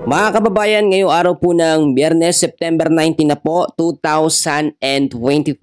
Mga kababayan, ngayong araw po ng Biyernes, September 19 na po, 2025,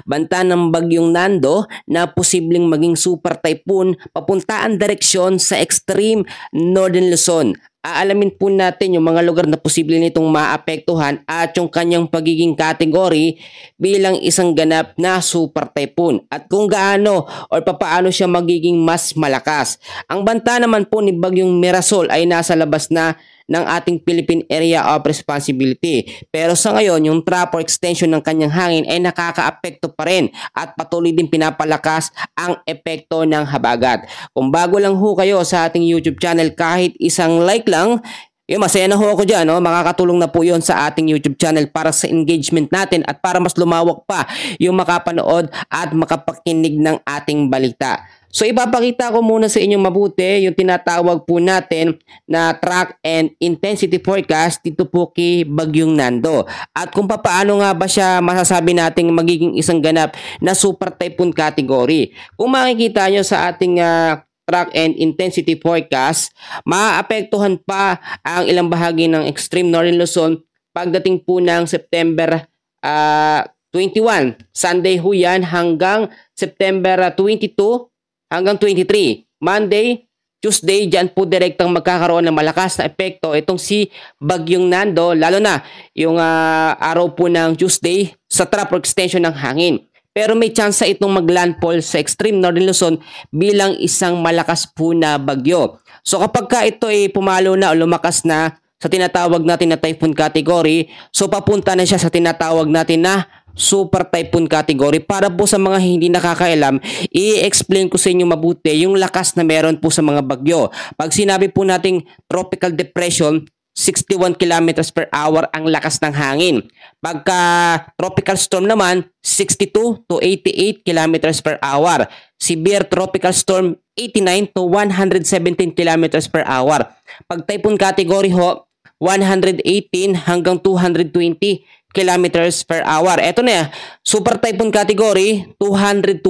banta ng bagyong Nando na posibleng maging super typhoon papunta ang direksyon sa extreme Northern Luzon. Aalamin po natin yung mga lugar na posible nitong maapektuhan at yung kanyang pagiging category bilang isang ganap na super typhoon at kung gaano o papaano siya magiging mas malakas. Ang banta naman po ni Bagyong Mirasol ay nasa labas na ng ating Philippine Area of Responsibility. Pero sa ngayon, yung trough or extension ng kanyang hangin ay nakakaapekto pa rin at patuloy din pinapalakas ang epekto ng habagat. Kung bago lang ho kayo sa ating YouTube channel, kahit isang like lang, masaya na ho ako dyan. No? Makakatulong na po yon sa ating YouTube channel para sa engagement natin at para mas lumawak pa yung makapanood at makapakinig ng ating balita. So ipapakita ko muna sa inyo mabuti yung tinatawag po natin na track and intensity forecast dito po kay Bagyong Nando. At kung paano nga ba siya masasabi nating magiging isang ganap na super typhoon category. Kung makikita nyo sa ating track and intensity forecast, maaapektuhan pa ang ilang bahagi ng extreme Northern Luzon pagdating po ng September 21. Sunday ho yan hanggang September 22 hanggang 23. Monday, Tuesday, dyan po direktang magkakaroon ng malakas na epekto itong si Bagyong Nando, lalo na yung araw po ng Tuesday sa trough or extension ng hangin. Pero may chance itong maglandfall sa extreme Northern Luzon bilang isang malakas po na bagyo. So kapag ka ito ay pumalo na o lumakas na sa tinatawag natin na typhoon category, so papunta na siya sa tinatawag natin na super typhoon category. Para po sa mga hindi nakakailam, i-explain ko sa inyo mabuti yung lakas na meron po sa mga bagyo. Pag sinabi po nating tropical depression, 61 kilometers per hour ang lakas ng hangin. Pagka tropical storm naman, 62 to 88 kilometers per hour. Severe tropical storm, 89 to 117 kilometers per hour. Pag typhoon category ho, 118 hanggang 220 kilometers per hour. Ito na, super typhoon category, 220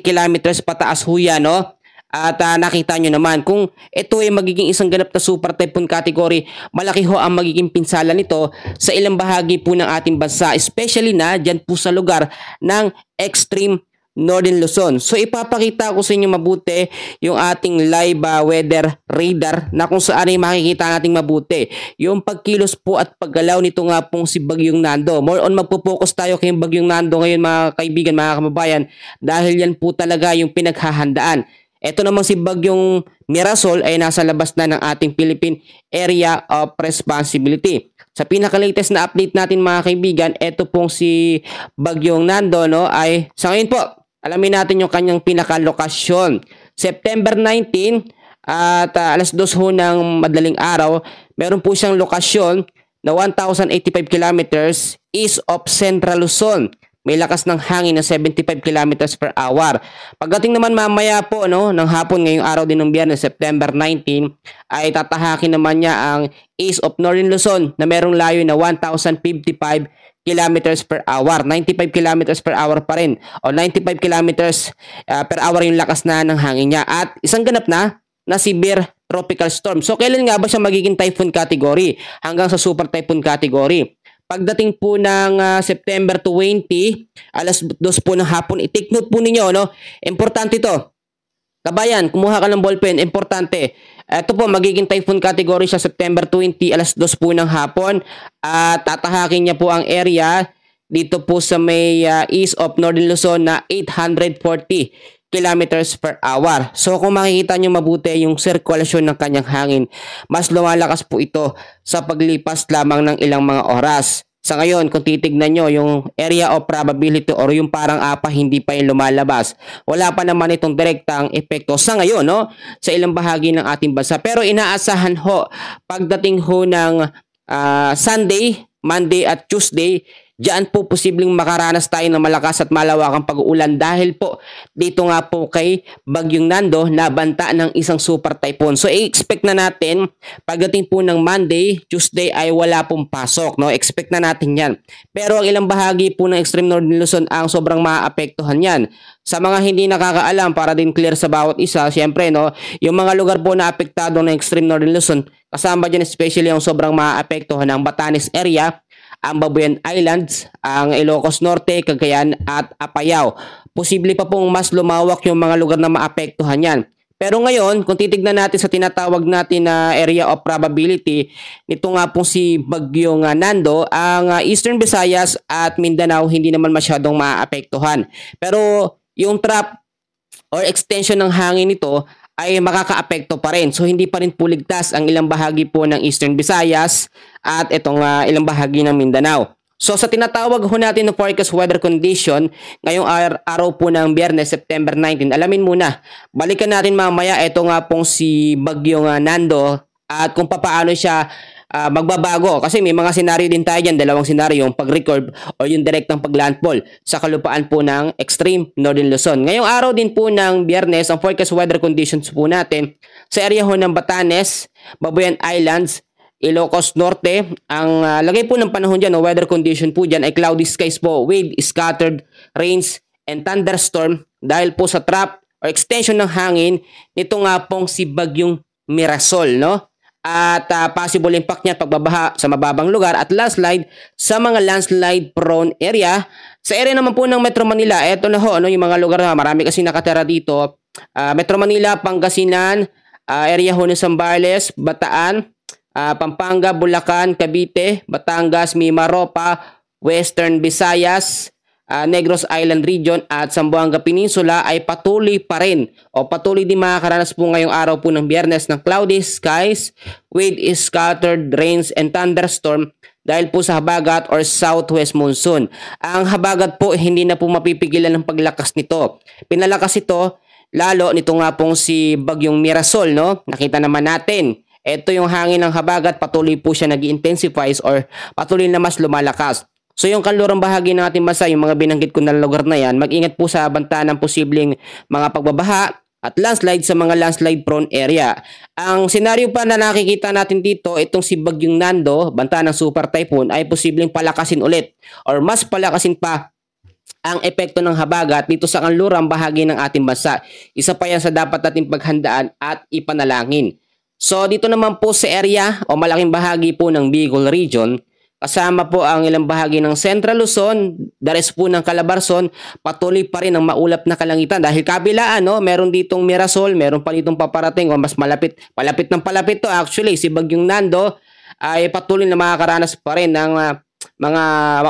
kilometers pataas ho yan, no? At nakita nyo naman, kung ito ay magiging isang ganap na super typhoon category, malaki ho ang magiging pinsala nito sa ilang bahagi po ng ating bansa, especially na dyan po sa lugar ng extreme Northern Luzon. So ipapakita ko sa inyo mabuti yung ating live weather radar na kung saan ay makikita nating mabuti yung pagkilos po at paggalaw nito nga pong si Bagyong Nando. More on magpo-focus tayo kay Bagyong Nando ngayon mga kaibigan, mga kababayan, dahil yan po talaga yung pinaghahandaan. Ito namang si Bagyong Mirasol ay nasa labas na ng ating Philippine Area of Responsibility. Sa pinaka-latest na update natin mga kaibigan, ito pong si Bagyong Nando, no, ay sa ngayon po, alamin natin yung kanyang pinaka-lokasyon. September 19 at alas 2 ho ng madaling araw, meron po siyang lokasyon na 1,085 kilometers east of Central Luzon. May lakas ng hangin na 75 kilometers per hour. Pagdating naman mamaya po ng hapon ngayong araw din ng Biyernes, September 19, ay tatahakin naman niya ang east of Northern Luzon na merong layo na 1,055 kilometers per hour. 95 kilometers per hour pa rin. O 95 kilometers per hour yung lakas na ng hangin niya. At isang ganap na severe tropical storm. So kailan nga ba siya magiging typhoon category? Hanggang sa super typhoon category. Pagdating po ng September 20, alas 2 po ng hapon, i-take note po ninyo, no? Importante ito. Kabayan, kumuha ka ng ballpen, importante. Ito po, magiging typhoon category siya September 20, alas 2 po ng hapon. At tatahakin niya po ang area dito po sa may east of Northern Luzon na 840 kilometers per hour. So kung makikita nyo mabuti yung sirkulasyon ng kanyang hangin, mas lumalakas po ito sa paglipas lamang ng ilang mga oras. Sa ngayon, kung titignan nyo yung area of probability or yung parang apa hindi pa yung lumalabas, wala pa naman itong direktang epekto sa ngayon, no? Sa ilang bahagi ng ating bansa. Pero inaasahan ho, pagdating ho ng Sunday, Monday at Tuesday, diyan po posibleng makaranas tayo ng malakas at malawakang pag-uulan dahil po dito nga po kay Bagyong Nando na banta ng isang super typhoon. So i-expect na natin pagdating po ng Monday, Tuesday ay wala pong pasok, no? Expect na natin 'yan. Pero ang ilang bahagi po ng extreme northern Luzon ang sobrang maaapektuhan 'yan. Sa mga hindi nakakaalam, para din clear sa bawat isa, siyempre, no, yung mga lugar po na apektado ng extreme northern Luzon, kasama dyan especially yung sobrang maaapektuhan ng Batanes area, ang Babuyan Islands, ang Ilocos Norte, Cagayan at Apayao. Posible pa pong mas lumawak yung mga lugar na maapektuhan yan. Pero ngayon, kung titignan natin sa tinatawag natin na area of probability, nito nga pong si Bagyong Nando, ang Eastern Visayas at Mindanao hindi naman masyadong maapektuhan. Pero yung trap or extension ng hangin nito ay makakaapekto pa rin. So hindi pa rin po ligtas ang ilang bahagi po ng Eastern Visayas at itong ilang bahagi ng Mindanao. So sa tinatawag ho natin na forecast weather condition, ngayong araw po ng Biyernes, September 19, alamin muna. Balikan natin mamaya ito nga pong si Bagyong Nando at kung paano siya magbabago. Kasi may mga senaryo din tayo dyan, dalawang senaryo, yung pag-record o yung direktang pag-landfall sa kalupaan po ng extreme northern Luzon. Ngayong araw din po ng Biyernes, ang forecast weather conditions po natin sa area ho ng Batanes, Babuyan Islands, Ilocos Norte, ang lagay po ng panahon dyan, o weather condition po dyan ay cloudy skies po with scattered rains and thunderstorm dahil po sa trap or extension ng hangin nito nga pong si Bagyong Mirasol, no? At possible impact niya pagbabaha sa mababang lugar at landslide sa mga landslide prone area. Sa area naman po ng Metro Manila, eto na ho, ano, yung mga lugar na marami kasi nakatira dito. Metro Manila, Pangasinan, area ho ng Zambales, Bataan, Pampanga, Bulacan, Cavite, Batangas, Mimaropa, Western Visayas, Negros Island Region at Zamboanga Peninsula ay patuloy pa rin o patuloy din makakaranas po ngayong araw po ng Biyernes ng cloudy skies with scattered rains and thunderstorm dahil po sa habagat or southwest monsoon. Ang habagat po hindi na po mapipigilan ng paglakas nito. Pinalakas ito lalo nito nga pong si Bagyong Mirasol, no? Nakita naman natin. Ito yung hangin ng habagat, patuloy po siya nag-intensifies or patuloy na mas lumalakas. So yung kanlurang bahagi ng ating bansa, yung mga binanggit ko na lugar na yan, mag-ingat po sa banta ng posibleng mga pagbabaha at landslide sa mga landslide prone area. Ang senaryo pa na nakikita natin dito, itong si Bagyong Nando, banta ng super typhoon, ay posibleng palakasin ulit or mas palakasin pa ang epekto ng habagat dito sa kanlurang bahagi ng ating bansa. Isa pa yan sa dapat natin paghandaan at ipanalangin. So dito naman po sa area o malaking bahagi po ng Bicol Region, kasama po ang ilang bahagi ng Central Luzon, dares po ng Calabarzon, patuloy pa rin ang maulap na kalangitan dahil kabilaan, no, meron ditong Mirasol, meron pa ditong paparating o mas palapit ng palapit to actually, si Bagyong Nando ay patuloy na makakaranas pa rin ng mga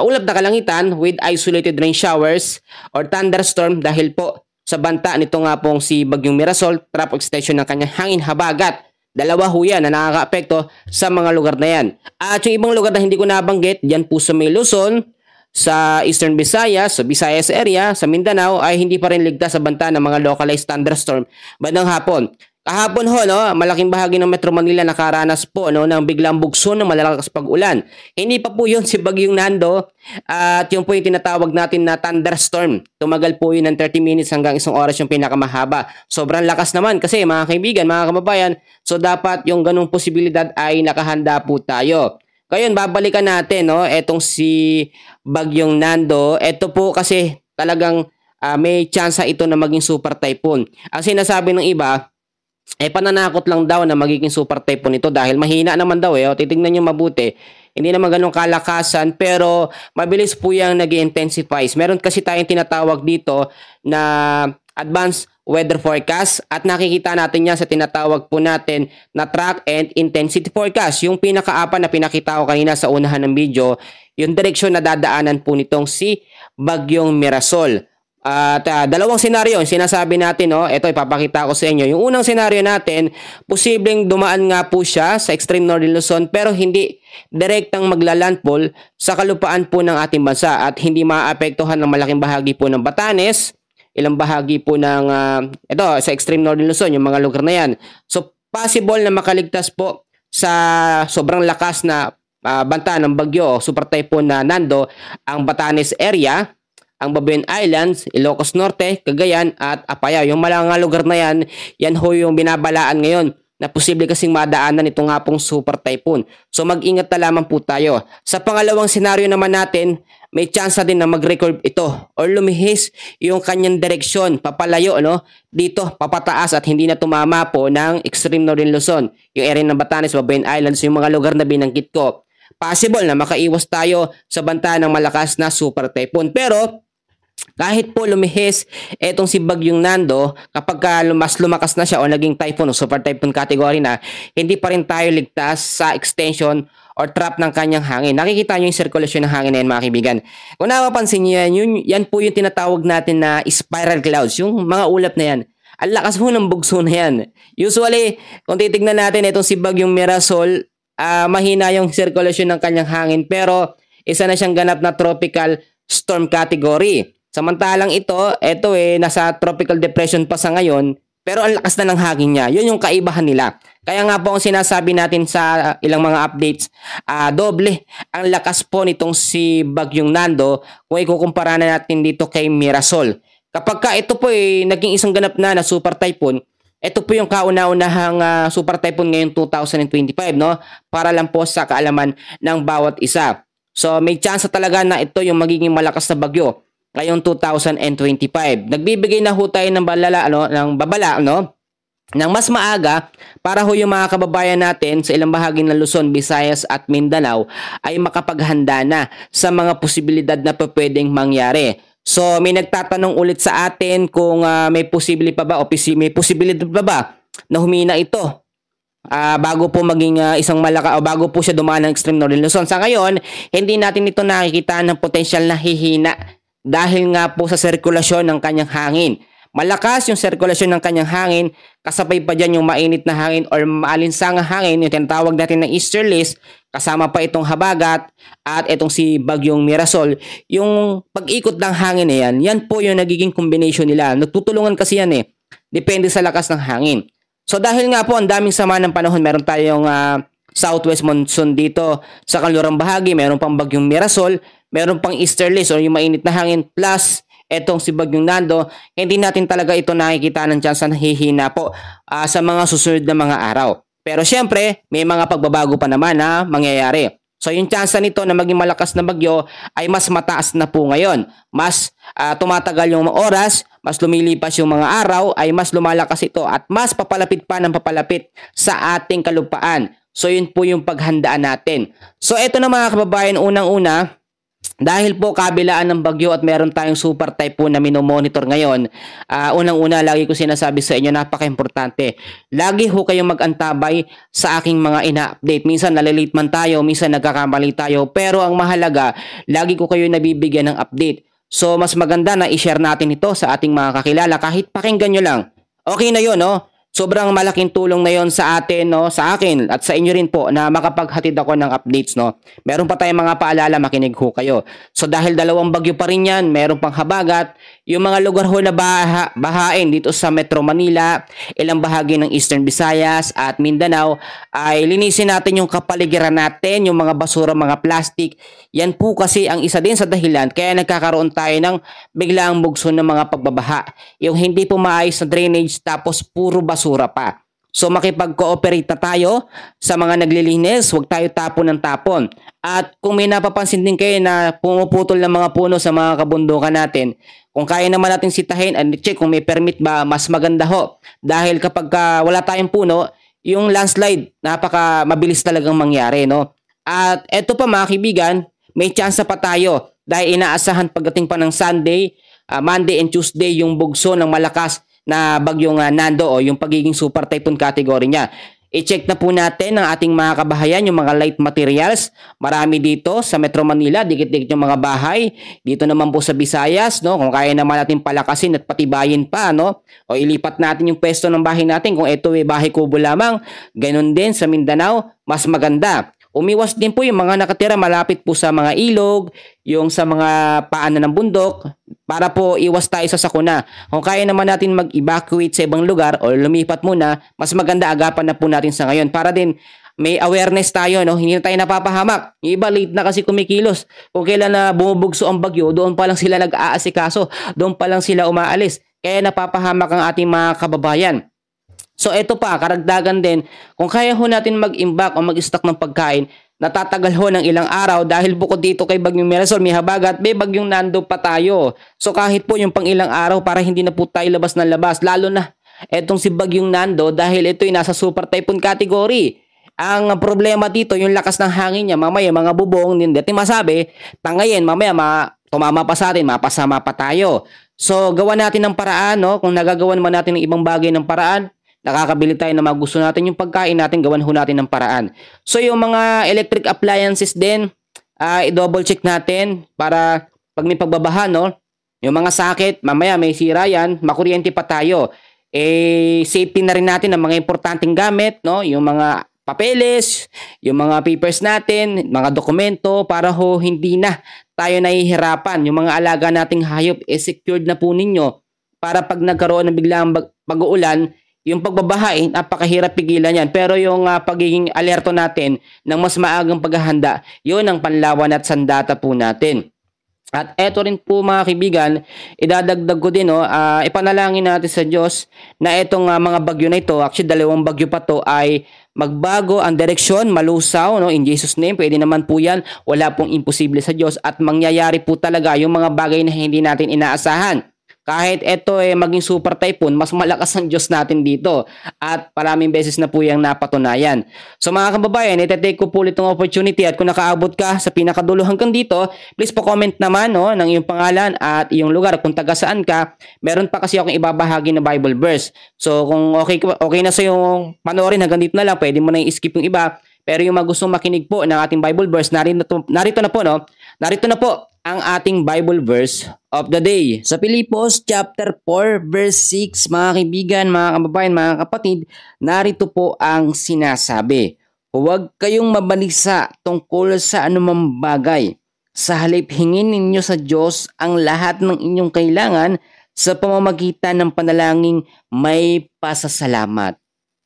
maulap na kalangitan with isolated rain showers or thunderstorm dahil po sa banta nito nga pong si Bagyong Mirasol, trap extension ng kanyang hangin habagat. Dalawa ho yan na nakakaapekto sa mga lugar na yan. At yung ibang lugar na hindi ko nabanggit, dyan po sa may Luzon, sa Eastern Visayas, sa Visayas area, sa Mindanao, ay hindi pa rin ligtas sa banta ng mga localized thunderstorm bandang hapon. Kahapon ho, no, malaking bahagi ng Metro Manila nakaranas po, no, ng biglang bugso ng malalakas pag-ulan. Hindi pa po yun si Bagyong Nando at yun po yung tinatawag natin na thunderstorm. Tumagal po yun ng 30 minutes hanggang 1 oras yung pinakamahaba. Sobrang lakas naman kasi mga kaibigan, mga kababayan, so dapat yung ganung posibilidad ay nakahanda po tayo. Ngayon, babalikan natin, no, etong si Bagyong Nando. Ito po kasi talagang may tsansa ito na maging super typhoon. Ang sinasabi ng iba, pananakot lang daw na magiging super typhoon ito dahil mahina naman daw o titingnan nyo mabuti. Hindi naman ganun kalakasan pero mabilis po yung nag-intensifies. Meron kasi tayong tinatawag dito na advanced weather forecast at nakikita natin yan sa tinatawag po natin na track and intensity forecast. Yung pinakaapat na pinakita ko kanina sa unahan ng video, yung direksyon na dadaanan po nitong si Bagyong Mirasol. At dalawang senaryo yung sinasabi natin, no? Ito ipapakita ko sa inyo. Yung unang senaryo natin, posibleng dumaan nga po siya sa extreme northern Luzon pero hindi direktang maglalandfall sa kalupaan po ng ating bansa at hindi maapektuhan ng malaking bahagi po ng Batanes, ilang bahagi po ng ito sa extreme northern Luzon, yung mga lugar na yan. So possible na makaligtas po sa sobrang lakas na banta ng bagyo o super typhoon na Nando ang Batanes area, ang Babuyan Islands, Ilocos Norte, Cagayan at Apayao. Yung mga lugar na yan, yan ho yung binabalaan ngayon na posible kasing madaanan ito nga pong super typhoon. So mag-ingat na lamang po tayo. Sa pangalawang senaryo naman natin, may chance din na mag-record ito or lumihis yung kanyang direksyon, papalayo dito, papataas at hindi na tumama po ng extreme northern Luzon. Yung area ng Batanes, Babuyan Islands, yung mga lugar na binanggit ko. Possible na makaiwas tayo sa banta ng malakas na super typhoon. Pero kahit po lumihis etong si Bagyong Nando, kapag mas lumakas na siya o naging typhoon o super typhoon category na, hindi pa rin tayo ligtas sa extension or trap ng kanyang hangin. Nakikita nyo yung sirkulasyon ng hangin na yan, mga kaibigan. Kung napapansin nyo yan po yung tinatawag natin na spiral clouds, yung mga ulap na yan. Ang lakas po ng bugso na yan. Usually, kung titignan natin itong si Bagyong Mirasol, mahina yung sirkulasyon ng kanyang hangin, pero isa na siyang ganap na tropical storm category. Samantalang ito nasa tropical depression pa sa ngayon, pero ang lakas na ng hangin niya. Yun yung kaibahan nila. Kaya nga po ang sinasabi natin sa ilang mga updates, doble ang lakas po nitong si Bagyong Nando kung ikukumpara na natin dito kay Mirasol. Kapag ito po naging isang ganap na super typhoon, ito po yung kauna-unahang super typhoon ngayong 2025, para lang po sa kaalaman ng bawat isa. So may chance talaga na ito yung magiging malakas na bagyo ngayong 2025. Nagbibigay na ho tayo ng babala ng mas maaga para ho yung mga kababayan natin sa ilang bahagi ng Luzon, Visayas at Mindanao ay makapaghanda na sa mga posibilidad na pwedeng mangyari. So may nagtatanong ulit sa atin kung may posibilidad pa ba na humina ito bago po maging isang malaka o bago po siya dumaan ng extreme northern Luzon. Sa ngayon, hindi natin ito nakikita ng potensyal na hihina dahil nga po sa sirkulasyon ng kanyang hangin. Malakas yung sirkulasyon ng kanyang hangin, kasabay pa dyan yung mainit na hangin or maalinsang hangin, yung tinatawag natin na easterlies, kasama pa itong habagat at itong si Bagyong Mirasol. Yung pag-ikot ng hangin na yan po yung nagiging combination nila. Nagtutulungan kasi yan depende sa lakas ng hangin. So dahil nga po ang daming sama ng panahon, meron tayong southwest monsoon dito sa kanlurang bahagi, meron pang Bagyong Mirasol, meron pang easterlies o yung mainit na hangin, plus etong si Bagyong Nando, hindi natin talaga ito nakikita ng chance na hihina po sa mga susunod na mga araw. Pero syempre, may mga pagbabago pa naman na mangyayari. So yung chance nito na maging malakas na bagyo ay mas mataas na po ngayon. Mas tumatagal yung oras, mas lumilipas yung mga araw, ay mas lumalakas ito at mas papalapit pa ng papalapit sa ating kalupaan. So yun po yung paghandaan natin. So ito na mga kababayan, unang-una, dahil po kabilaan ng bagyo at meron tayong super typhoon na minomonitor ngayon, unang-una lagi ko sinasabi sa inyo, napaka-importante. Lagi ho kayong mag-antabay sa aking mga ina-update. Minsan nalilate man tayo, minsan nagkakamali tayo, pero ang mahalaga, lagi ko kayo nabibigyan ng update. So mas maganda na i-share natin ito sa ating mga kakilala kahit pakinggan nyo lang. Okay na yun, Sobrang malaking tulong na yon sa atin, sa akin at sa inyo rin po na makapaghatid ako ng updates, Meron pa tayong mga paalala, makinig ho kayo. So dahil dalawang bagyo pa rin yan, meron pang habagat, yung mga lugar ho na bahain dito sa Metro Manila, ilang bahagi ng Eastern Visayas at Mindanao, ay linisin natin yung kapaligiran natin, yung mga basura, mga plastic. Yan po kasi ang isa din sa dahilan kaya nagkakaroon tayo ng biglaang bugso ng mga pagbabaha. Yung hindi po maayos na drainage tapos puro basura pa. So makipag-cooperate na tayo sa mga naglilinis, huwag tayo tapon ng tapon. At kung may napapansin din kayo na pumuputol ng mga puno sa mga kabundukan natin, kung kaya naman natin sitahin and check kung may permit ba, mas maganda ho. Dahil kapag wala tayong puno, yung landslide, napaka mabilis talagang mangyari, At eto pa mga kaibigan, may chance pa tayo dahil inaasahan pagdating pa ng Sunday, Monday and Tuesday yung bugso ng malakas na Bagyong Nando o yung pagiging super typhoon category niya. I-check na po natin ang ating mga kabahayan, yung mga light materials. Marami dito sa Metro Manila, dikit-dikit yung mga bahay. Dito naman po sa Visayas, kung kaya naman natin palakasin at patibayin pa, o ilipat natin yung pwesto ng bahay natin kung ito ay bahay kubo lamang. Ganon din sa Mindanao, mas maganda. Umiwas din po yung mga nakatira malapit po sa mga ilog, yung sa mga paanan ng bundok, para po iwas tayo sa sakuna. Kung kaya naman natin mag-evacuate sa ibang lugar o lumipat muna, mas maganda agapan na po natin sa ngayon para din may awareness tayo, no? Hindi na tayo napapahamak. Yung iba late na kasi kumikilos. Kung kailan na bumubugso ang bagyo, doon pa lang sila nag-aasikaso, doon pa lang sila umaalis. Kaya napapahamak ang ating mga kababayan. So ito pa, karagdagan din, kung kaya ho natin mag-imbak o mag-stock ng pagkain, natatagal ho ng ilang araw dahil bukod dito kay Bagyong Mirasol, may habagat, may Bagyong Nando pa tayo. So kahit po yung pang ilang araw para hindi na po tayo labas ng labas, lalo na etong si Bagyong Nando dahil ito'y nasa super typhoon category. Ang problema dito, yung lakas ng hangin niya, mamaya mga bubong, hindi natin masabi, tangayin, mamaya tumama pa sa atin, mapasama pa tayo. So gawa natin ng paraan, no? Kung nagagawan man natin ng ibang bagay ng paraan, nakakabili tayo na mga gusto natin yung pagkain natin, gawan ho natin ng paraan. So yung mga electric appliances din, i-double check natin para pag may pagbabaha, no? Yung mga sakit, mamaya may sira yan, makuryente pa tayo. Safety na rin natin ang mga importanteng gamit, no? Yung mga papeles, yung mga papers natin, mga dokumento para ho hindi na tayo nahihirapan. Yung mga alaga nating hayop, secured na po ninyo para pag nagkaroon ng biglang pag-uulan, yung pagbabaha, napakahirap pigilan yan. Pero yung pagiging alerto natin ng mas maagang paghahanda, yun ang panlawan at sandata po natin. At eto rin po mga kaibigan, idadagdag ko din, ipanalangin natin sa Diyos na itong mga bagyo na ito, actually 2 bagyo pa to, ay magbago ang direksyon, malusaw, no? In Jesus name, pwede naman po yan, wala pong imposible sa Diyos at mangyayari po talaga yung mga bagay na hindi natin inaasahan. Kahit ito maging super typhoon, mas malakas ang Diyos natin dito. At maraming beses na po yung napatunayan. So mga kababayan, itetake ko po ulit itong opportunity at kung nakaabot ka sa pinakadulo hanggang dito, please po comment naman, no, ng iyong pangalan at iyong lugar kung taga saan ka. Meron pa kasi akong ibabahagi na Bible verse. So kung okay na sa yung panoorin hanggang dito na lang, pwede mo na i-skip yung iba. Pero yung mga gustong makinig po ng ating Bible verse, narito na po ang ating Bible verse of the day. Sa Filipos chapter 4 verse 6, mga kaibigan, mga kababayan, mga kapatid, narito po ang sinasabi. Huwag kayong mabalisa tungkol sa anumang bagay. Sa halip hingin ninyo sa Diyos ang lahat ng inyong kailangan sa pamamagitan ng panalangin may pasasalamat.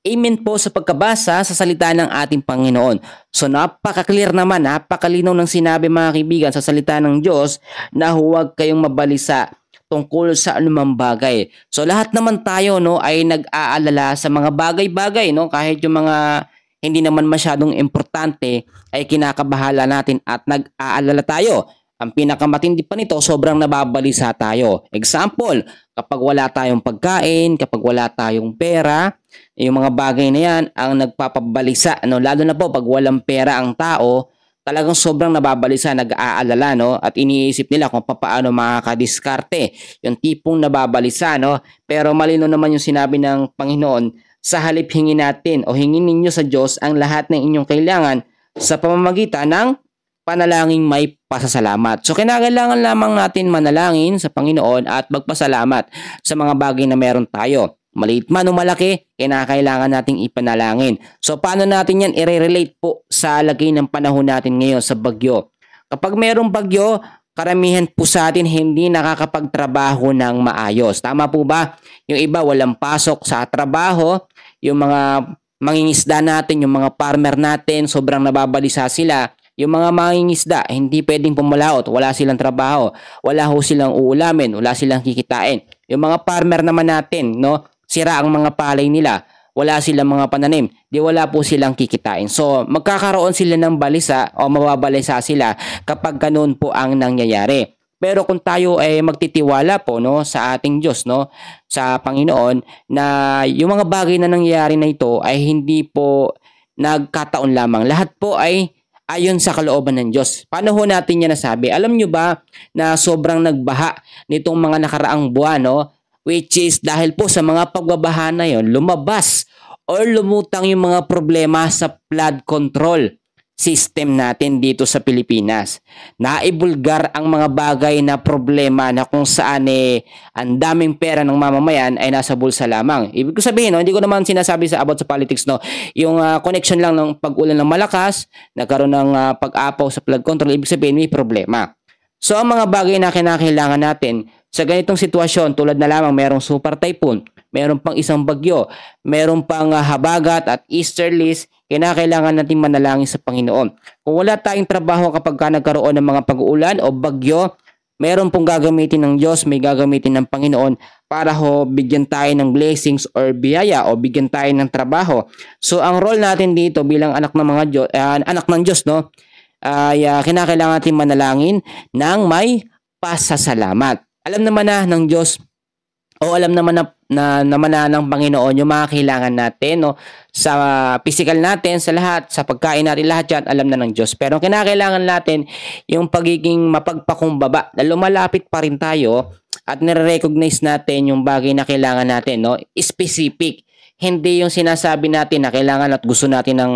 Amen po sa pagkabasa sa salita ng ating Panginoon. So napaka-clear naman, napakalinaw ng sinabi mga kaibigan sa salita ng Diyos na huwag kayong mabalisa tungkol sa anumang bagay. So lahat naman tayo, no, ay nag-aalala sa mga bagay-bagay, no, kahit yung mga hindi naman masyadong importante ay kinakabahala natin at nag-aalala tayo. Ang pinakamatindi pa nito, sobrang nababalisa tayo. Example, kapag wala tayong pagkain, kapag wala tayong pera, yung mga bagay na yan ang nagpapabalisa. No? Lalo na po pag walang pera ang tao, talagang sobrang nababalisa, nag-aalala, no? At iniisip nila kung paano makakadiskarte. Yung tipong nababalisa, no? Pero malino naman yung sinabi ng Panginoon, sa halip hingin natin o hingin ninyo sa Diyos ang lahat ng inyong kailangan sa pamamagitan ng panalangin may pasasalamat. So kinakailangan lamang natin manalangin sa Panginoon at magpasalamat sa mga bagay na meron tayo. Maliit man o malaki, kinakailangan nating ipanalangin. So paano natin yan i-relate po sa lagay ng panahon natin ngayon sa bagyo? Kapag merong bagyo, karamihan po sa atin hindi nakakapagtrabaho ng maayos. Tama po ba? Yung iba walang pasok sa trabaho, yung mga mangingisda natin, yung mga farmer natin, sobrang nababalisa sila. Yung mga mangingisda, hindi pwedeng pumalaot, wala silang trabaho, wala ho silang uulamin, wala silang kikitain. Yung mga farmer naman natin, no, sira ang mga palay nila, wala silang mga pananim, di wala po silang kikitain. So, magkakaroon sila ng balisa o mababalisa sila kapag ganun po ang nangyayari. Pero kung tayo ay magtitiwala po, no, sa ating Diyos, no, sa Panginoon, na yung mga bagay na nangyayari na ito ay hindi po nagkataon lamang. Lahat po ay ayon sa kalooban ng Diyos. Paano ho natin yan nasabi? Alam nyo ba na sobrang nagbaha nitong mga nakaraang buwan, no? Which is dahil po sa mga pagbabaha na yon, lumabas or lumutang yung mga problema sa flood control system natin dito sa Pilipinas. Naibulgar ang mga bagay na problema na kung saan ang daming pera ng mamamayan ay nasa bulsa lamang. Ibig ko sabihin, no, hindi ko naman sinasabi sa about sa politics, no, yung connection lang ng pag-ulan ng malakas, nagkaroon ng pag-apaw sa flood control, ibig sabihin may problema. So ang mga bagay na kinakailangan natin sa ganitong sitwasyon, tulad na lamang merong super typhoon, meron pang isang bagyo, meron pang habagat at easterlies, kinakailangan natin manalangin sa Panginoon. Kung wala tayong trabaho kapag ka nagkaroon ng mga pag-uulan o bagyo, meron pong gagamitin ng Diyos, may gagamitin ng Panginoon para bigyan tayo ng blessings or biyaya o bigyan tayo ng trabaho. So ang role natin dito bilang anak ng mga Diyos, anak ng Diyos, no, ay kinakailangan natin manalangin ng may pasasalamat. Alam naman na ng Diyos o alam naman na ng Panginoon yung mga kailangan natin, no, sa physical natin, sa lahat, sa pagkain natin, lahat yan alam na ng Diyos. Pero kinakailangan natin yung pagiging mapagpakumbaba na lumalapit pa rin tayo at nire-recognize natin yung bagay na kailangan natin, no, specific. Hindi yung sinasabi natin na kailangan at gusto natin ng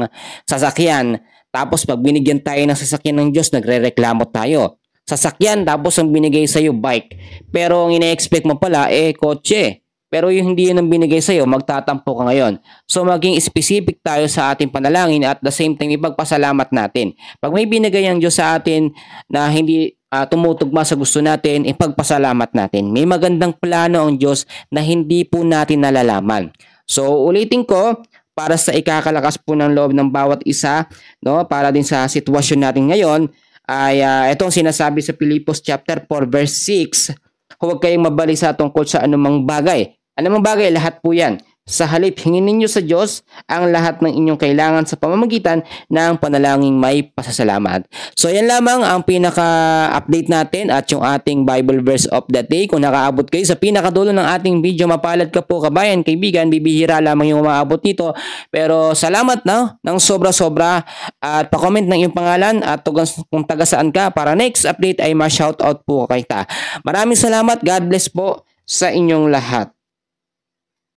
sasakyan, tapos pag binigyan tayo ng sasakyan ng Diyos, nagre-reklamo tayo. Sasakyan, tapos ang binigay sa'yo, bike. Pero ang ina-expect mo pala, kotse. Pero yung hindi yun ang binigay sa'yo, magtatampo ka ngayon. So maging specific tayo sa ating panalangin at the same time, ipagpasalamat natin. Pag may binigay ang Diyos sa atin na hindi tumutugma sa gusto natin, ipagpasalamat natin. May magandang plano ang Diyos na hindi po natin nalalaman. So ulitin ko, para sa ikakalakas po ng loob ng bawat isa, no, para din sa sitwasyon natin ngayon, ay itong sinasabi sa Filipos chapter 4 verse 6, huwag kayong mabalisa tungkol sa anumang bagay. Anumang bagay, lahat po yan. Sa halip, hingin ninyo sa Diyos ang lahat ng inyong kailangan sa pamamagitan ng panalangin may pasasalamat. So yan lamang ang pinaka-update natin at yung ating Bible verse of the day. Kung nakaabot kayo sa pinakadulo ng ating video, mapalad ka po kabayan, kaibigan, bibihira lamang yung umaabot dito. Pero salamat na ng sobra-sobra at pa-comment ng iyong pangalan at kung taga saan ka para next update ay ma-shoutout po kita. Maraming salamat. God bless po sa inyong lahat.